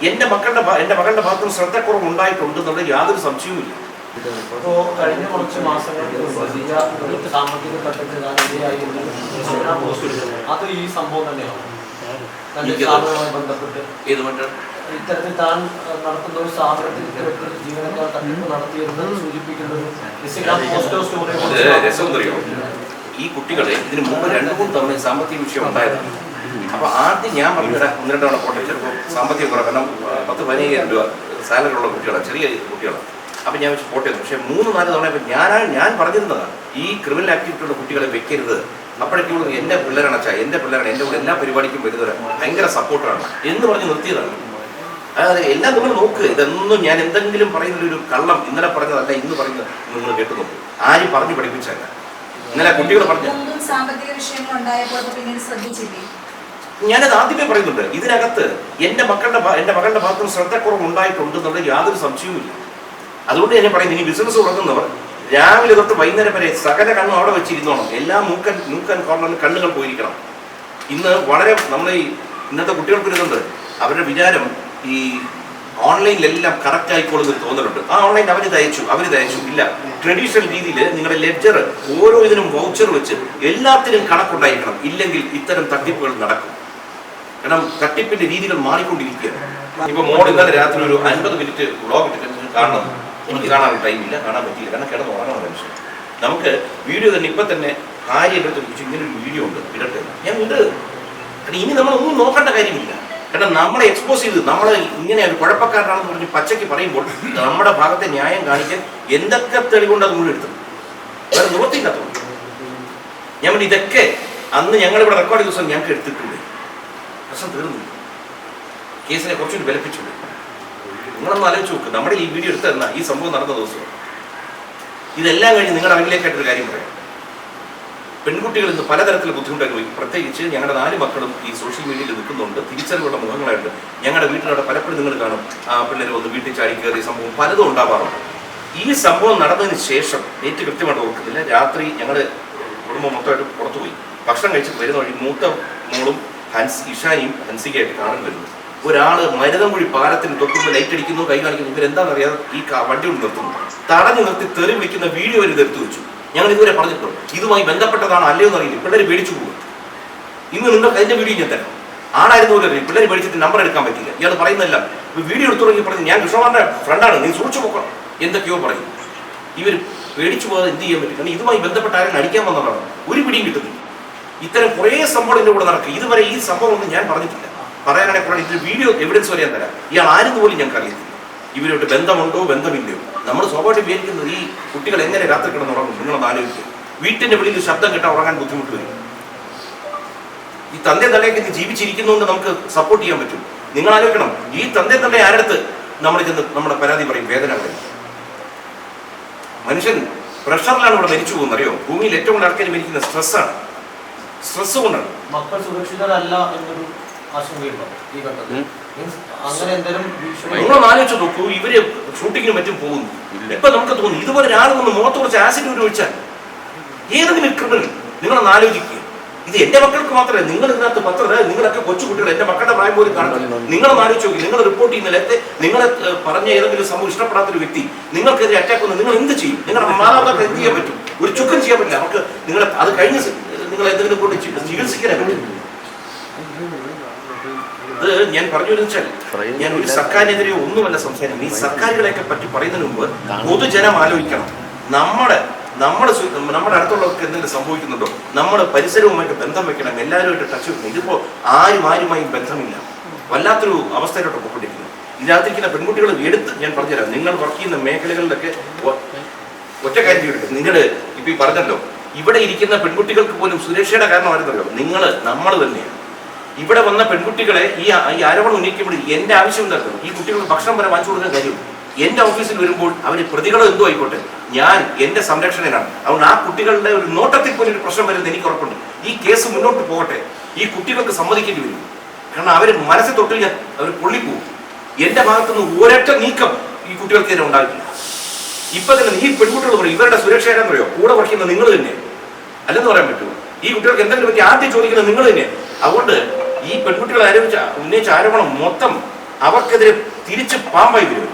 എന്റെ മകളുടെ ഭാഗത്തും ശ്രദ്ധക്കുറവ് ഉണ്ടായിട്ടുണ്ടെന്നുള്ള യാതൊരു സംശയവുമില്ല. ഇപ്പോൾ കഴിഞ്ഞ കുറച്ച് മാസങ്ങൾക്ക് സാമ്പത്തിക ഘട്ടത്തിൽ അത് ഈ സംഭവം തന്നെയാണ് ബന്ധപ്പെട്ട് ഇത്തരത്തിൽ താൻ നടത്തുന്ന ഒരു സ്ഥാപനത്തിൽ ഇത്തരത്തിൽ ജീവനക്കാർ തട്ടിപ്പ് നടത്തിയെന്ന് സൂചിപ്പിക്കുന്നത് ഈ കുട്ടികളെ ഇതിന് മുമ്പ് 2-3 തവണ സാമ്പത്തിക വിഷയം ഉണ്ടായതാണ്. അപ്പൊ ആദ്യം ഞാൻ പറഞ്ഞിട്ട് 1-2 തവണ പോട്ടെ, ചിലപ്പോൾ സാമ്പത്തിക കുറവ്, കാരണം 10-15,000 രൂപ സാലറി ഉള്ള കുട്ടികളാണ്, ചെറിയ കുട്ടികളാണ്. അപ്പം ഞാൻ വെച്ച് പോട്ടെ. പക്ഷേ 3-4 തവണ ഞാൻ പറഞ്ഞിരുന്നതാണ് ഈ ക്രിമിനൽ ആക്ടിവിറ്റിയുള്ള കുട്ടികളെ വെക്കരുത്. അപ്പോഴേക്കും എൻ്റെ പിള്ളേരാണ് അച്ഛാ, എൻ്റെ പിള്ളേരാണ്, എൻ്റെ കൂടെ എല്ലാ പരിപാടിക്കും വരുന്നത്, ഭയങ്കര സപ്പോർട്ടാണ് എന്ന് പറഞ്ഞ് നിർത്തിയതാണ്. അതായത് എല്ലാം നിങ്ങൾ നോക്ക്, ഇതൊന്നും ഞാൻ എന്തെങ്കിലും പറയുന്നൊരു കള്ളം ഇന്നലെ പറഞ്ഞതല്ല, ഇന്ന് പറയുന്നത് നിങ്ങൾ കേട്ടു നോക്കൂ. ആരും പറഞ്ഞു പഠിപ്പിച്ചല്ല, ഇന്നലെ കുട്ടികൾ പറഞ്ഞു. ഞാനത് ആദ്യമേ പറയുന്നുണ്ട്, ഇതിനകത്ത് എൻ്റെ മകളുടെ ഭാഗത്തും ശ്രദ്ധക്കുറവ് ഉണ്ടായിട്ടുണ്ടെന്നുള്ള യാതൊരു സംശയവുമില്ല. അതുകൊണ്ട് ഞാൻ പറയുന്നത്, ഇനി ബിസിനസ് തുടങ്ങുന്നവർ രാവിലെ തൊട്ട് വൈകുന്നേരം വരെ സകല കണ്ണും അവിടെ വെച്ചിരുന്നോണം. എല്ലാ മൂക്കൻ കോർണറിൽ കണ്ണുകൾ പോയിരിക്കണം. ഇന്ന് വളരെ നമ്മൾ ഈ ഇന്നത്തെ കുട്ടികൾക്കൊരിതുണ്ട്, അവരുടെ വിചാരം ഈ ഓൺലൈനിലെല്ലാം കറക്റ്റ് ആയിക്കോളുന്നൊരു തോന്നലുണ്ട്. ആ ഓൺലൈൻ അവർ തയ്ച്ചു ഇല്ല. ട്രഡീഷണൽ രീതിയിൽ നിങ്ങളുടെ ലെഡ്ജർ ഓരോ ഇതിനും വൗച്ചർ വെച്ച് എല്ലാത്തിനും കണക്കുണ്ടായിരിക്കണം. ഇല്ലെങ്കിൽ ഇത്തരം തട്ടിപ്പുകൾ നടക്കും. കാരണം തട്ടിപ്പിന്റെ രീതികൾ മാറിക്കൊണ്ടിരിക്കുകയാണ്. ഇപ്പൊ മോൾ ഇന്നലെ രാത്രി ഒരു 50 മിനിറ്റ് വ്ളോഗ് ഇട്ടിട്ട് കാണണം. എനിക്ക് കാണാനുള്ള ടൈമില്ല, കാണാൻ പറ്റിയില്ല, കാരണം കിടന്ന് ഉറങ്ങണം മനുഷ്യൻ. നമുക്ക് വീഡിയോ തന്നെ ഇപ്പൊ തന്നെ ഭാര്യ എടുത്ത് ചോദിച്ചു, ഇങ്ങനെ ഒരു വീഡിയോ ഉണ്ട്, ഇടട്ടെ. ഞാൻ ഉണ്ട്. കാരണം ഇനി നമ്മളൊന്നും നോക്കേണ്ട കാര്യമില്ല. കാരണം നമ്മളെ എക്സ്പോസ് ചെയ്ത് നമ്മളെ ഇങ്ങനെ ഒരു കുഴപ്പക്കാരനാണെന്ന് പറഞ്ഞ് പച്ചയ്ക്ക് പറയുമ്പോൾ നമ്മുടെ ഭാഗത്തെ ന്യായം കാണിക്കാൻ എന്തൊക്കെ തെളിവുണ്ട് അത് മുഴുവൻ എടുത്തത്, വേറെ നിവൃത്തിയില്ലാത്തതുകൊണ്ട്. ഞാൻ പറഞ്ഞു, ഇതൊക്കെ അന്ന് ഞങ്ങളിവിടെ റെക്കോർഡ് ചെയ്ത ദിവസം ഞങ്ങൾക്ക് എടുത്തിട്ടുണ്ട്. പ്രശ്നം തീർന്നു, കേസിനെ കുറച്ചുകൂടി ബലപ്പിച്ചുണ്ട്. നിങ്ങളൊന്ന് ആലോചിച്ച് നോക്ക്, നമ്മുടെ ഈ വീഡിയോ എടുത്തു തന്ന ഈ സംഭവം നടന്ന ദിവസം ഇതെല്ലാം കഴിഞ്ഞ് നിങ്ങളുടെ അറിവിലേക്കായിട്ടൊരു കാര്യം പറയാം. പെൺകുട്ടികൾ ഇന്ന് പലതരത്തിലുള്ള ബുദ്ധിമുട്ടൊക്കെ പോയി. പ്രത്യേകിച്ച് ഞങ്ങളുടെ 4 മക്കളും ഈ സോഷ്യൽ മീഡിയയിൽ നിൽക്കുന്നുണ്ട്, തിരിച്ചറിവുള്ള മുഖങ്ങളായിട്ട്. ഞങ്ങളുടെ വീട്ടിലവിടെ പലപ്പോഴും നിങ്ങൾ കാണും, പിള്ളേർ വന്ന് വീട്ടിൽ ചാടി കയറിയ സംഭവം പലതും ഉണ്ടാവാറുണ്ട്. ഈ സംഭവം നടന്നതിന് ശേഷം ഏറ്റവും കൃത്യമായിട്ട് ഓർക്കുന്നില്ല, രാത്രി ഞങ്ങൾ കുടുംബം മൊത്തമായിട്ട് പുറത്തുപോയി ഭക്ഷണം കഴിച്ചിട്ട് വരുന്ന വഴി മൂത്ത മോളും ഇഷാനിയും ഹൻസികയായിട്ട് കാണാൻ വരുന്നു. ഒരാള് മരുതൻകുഴി പാലത്തിന് തൊട്ടുമ്പോൾ ലൈറ്റ് അടിക്കുന്നു, കൈ കാണിക്കുന്നു. ഇവരെന്താണെന്നറിയാതെ ഈ വണ്ടി കൊണ്ട് നിർത്തുന്നു, തടഞ്ഞു നിർത്തി തെറി വിളിക്കുന്ന വീഡിയോ വരെ എടുത്തു വെച്ചു. ഞങ്ങൾ ഇതുവരെ പറഞ്ഞിട്ടുണ്ട്, ഇതുമായി ബന്ധപ്പെട്ടതാണോ അല്ലയോ എന്നറിയില്ല. പിള്ളേർ പേടിച്ചു പോകും. ഇന്ന് നിങ്ങൾക്ക് അതിന്റെ വീഡിയോ ഞാൻ തരാം. ആളായിരുന്നു പോലെ പിള്ളേർ പേടിച്ചിട്ട് നമ്പർ എടുക്കാൻ പറ്റില്ല. ഇയാൾ പറയുന്നതല്ല, വീഡിയോ എടുത്തു തുടങ്ങി പറഞ്ഞു, ഞാൻ കൃഷ്ണമാരുടെ ഫ്രണ്ടാണ്, നീ സൂക്ഷിച്ചു പോക്കണം എന്തൊക്കെയോ പറയും. ഇവർ പേടിച്ചു പോകാതെ എന്ത് ചെയ്യാൻ പറ്റും? കാരണം ഇതുമായി ബന്ധപ്പെട്ട ആരെങ്കിലും അടിക്കാൻ വന്നതാണ്, ഒരു പിടിയും കിട്ടുന്നില്ല. ഇത്തരം കുറേ സംഭവം എൻ്റെ കൂടെ നടക്കും. ഇതുവരെ ഈ സംഭവം ഒന്നും ഞാൻ പറഞ്ഞിട്ടില്ല. പറയാനാണെങ്കിൽ കുറേ ഇതിന്റെ വീഡിയോ എവിഡൻസ് വരെ ഞാൻ തരാം. ഇയാൾ ആരെന്ന് പോലും ഞങ്ങൾക്ക് അറിയത്തില്ല. ഇവരോട്ട് ബന്ധമുണ്ടോ ബന്ധമില്ലയോ? നമ്മൾ സ്വാഭാവികം വിചാരിക്കുന്നത് ഈ കുട്ടികൾ എങ്ങനെ രാത്രി കിടന്നുറങ്ങും. നിങ്ങളൊന്ന് ആലോചിക്കുക. വീട്ടിന്റെ വെളിയിൽ ശബ്ദം കേട്ടാൽ ഉറങ്ങാൻ ബുദ്ധിമുട്ട് വരും. ഈ തന്റെ തലയൊക്കെ ജീവിച്ചിരിക്കുന്നതുകൊണ്ട് നമുക്ക് സപ്പോർട്ട് ചെയ്യാൻ പറ്റും. നിങ്ങൾ ആലോചിക്കണം, ഈ തന്റെ ആരടുത്ത് നമ്മൾ ചെന്ന് നമ്മുടെ പരാതി പറയും, വേദന പറയും. മനുഷ്യൻ പ്രഷറിലാണ് ഇവിടെ മരിച്ചു പോകുന്നത്. അറിയോ, ഭൂമിയിൽ ഏറ്റവും കൂടുതൽ ആൾക്കാർ മരിക്കുന്ന സ്ട്രെസ്സാണ്. സ്ട്രെസ് കൊണ്ടാണ്. മക്കൾ സുരക്ഷിതരല്ല എന്നൊരു ആശങ്കയുണ്ടോ ഈ ഘട്ടത്തിൽ? അങ്ങനെ എന്തെങ്കിലും നിങ്ങൾ ആലോചിച്ച് നോക്കൂ, ഇവര് ഷൂട്ടിങ്ങിന് മറ്റും പോകുന്നു. ഇപ്പൊ നമുക്ക് തോന്നുന്നു, ഇതുപോലെ ഒരാൾ വന്ന് മുഖത്ത് കുറച്ച് ആസിഡ് ഉപയോഗിച്ചാൽ ഏതെങ്കിലും ക്രിമിനൽ, നിങ്ങളൊന്ന് ആലോചിക്കുക. ഇത് എന്റെ മക്കൾക്ക് മാത്രമേ, നിങ്ങൾ ഇതിനകത്ത് നിങ്ങളൊക്കെ കൊച്ചു കുട്ടികൾ, എന്റെ മക്കളുടെ പ്രായം പോലും കാണുന്നില്ല. നിങ്ങളൊന്ന് ആലോചിച്ച് നോക്കി, നിങ്ങൾ റിപ്പോർട്ട് ചെയ്യുന്നില്ല, നിങ്ങളെ പറഞ്ഞ ഏതെങ്കിലും സംഭവം ഇഷ്ടപ്പെടാത്തൊരു വ്യക്തി നിങ്ങൾക്കെതിരെ അറ്റാക്ക് വന്ന് നിങ്ങൾ എന്ത് ചെയ്യും? നിങ്ങളുടെ മാതാപിതാക്കൾ എന്ത് ചെയ്യാൻ പറ്റും? ഒരു ചുക്കം ചെയ്യാൻ പറ്റില്ല. അവർക്ക് നിങ്ങളെ അത് കഴിഞ്ഞ് നിങ്ങൾ എന്തെങ്കിലും കൊണ്ട് ചികിത്സിക്കാനേ പറ്റും. ഇത് ഞാൻ പറഞ്ഞു വെച്ചാൽ, ഞാൻ ഒരു സർക്കാരിനെതിരെ ഒന്നുമല്ല സംസാരിക്കുന്നത്. ഈ സർക്കാരുകളെയൊക്കെ പറ്റി പറയുന്നതിന് മുമ്പ് പൊതുജനം ആലോചിക്കണം. നമ്മുടെ അടുത്തുള്ളവർക്ക് എന്തെങ്കിലും സംഭവിക്കുന്നുണ്ടോ? നമ്മുടെ പരിസരവുമായിട്ട് ബന്ധം വെക്കണം, എല്ലാവരുമായിട്ട് ടച്ച് വെക്കണം. ഇതിപ്പോ ആരുമായും ബന്ധമില്ല, വല്ലാത്തൊരു അവസ്ഥയിലോട്ട് പോയിക്കൊണ്ടിരിക്കുന്നു. ഇതിനകത്തിരിക്കുന്ന പെൺകുട്ടികൾ എടുത്ത് ഞാൻ പറഞ്ഞുതരാം. നിങ്ങൾ വർക്ക് ചെയ്യുന്ന മേഖലകളിലൊക്കെ ഒറ്റ കാര്യം ചെയ്തിട്ട്, നിങ്ങൾ ഇപ്പൊ ഈ പറഞ്ഞല്ലോ, ഇവിടെ ഇരിക്കുന്ന പെൺകുട്ടികൾക്ക് പോലും സുരക്ഷയുടെ കാരണം ആരെന്നറിയോ? നമ്മൾ തന്നെയാണ്. ഇവിടെ വന്ന പെൺകുട്ടികളെ ഈ ആരോപണം ഉന്നയിക്കുമ്പോൾ എന്റെ ആവശ്യം എന്തായിരുന്നു? ഈ കുട്ടികൾക്ക് ഭക്ഷണം വരെ വാങ്ങിച്ചു കൊടുക്കാൻ കാര്യം. എന്റെ ഓഫീസിൽ വരുമ്പോൾ അവർ പ്രതികളോ എന്തോ ആയിക്കോട്ടെ, ഞാൻ എന്റെ സംരക്ഷണനാണ്. അതുകൊണ്ട് ആ കുട്ടികളുടെ ഒരു നോട്ടത്തിൽ പോലും ഒരു പ്രശ്നം വരുന്നത് എനിക്ക് ഉറപ്പുണ്ട്. ഈ കേസ് മുന്നോട്ട് പോകട്ടെ, ഈ കുട്ടികൾക്ക് സമ്മതിക്കേണ്ടി വരും. കാരണം അവർ മനസ്സിൽ തൊട്ടിൽ അവർ പൊള്ളിപ്പോവും. എന്റെ ഭാഗത്തുനിന്ന് ഒരൊറ്റ നീക്കം ഈ കുട്ടികൾക്കെതിരെ ഉണ്ടാകില്ല. ഇപ്പൊ തന്നെ ഈ പെൺകുട്ടികൾ പറയും, ഇവരുടെ സുരക്ഷ ഏതാണെന്ന് പറയോ? കൂടെ പഠിക്കുന്ന നിങ്ങൾ തന്നെ അല്ലെന്ന് പറയാൻ പറ്റുമോ? ഈ കുട്ടികൾക്ക് എന്തെങ്കിലും പറ്റി ആദ്യം ചോദിക്കുന്നത് നിങ്ങൾ തന്നെ. അതുകൊണ്ട് ഈ പെൺകുട്ടികൾ ഉന്നയിച്ച ആരോപണം മൊത്തം അവർക്കെതിരെ തിരിച്ച് പാമ്പായി വരും.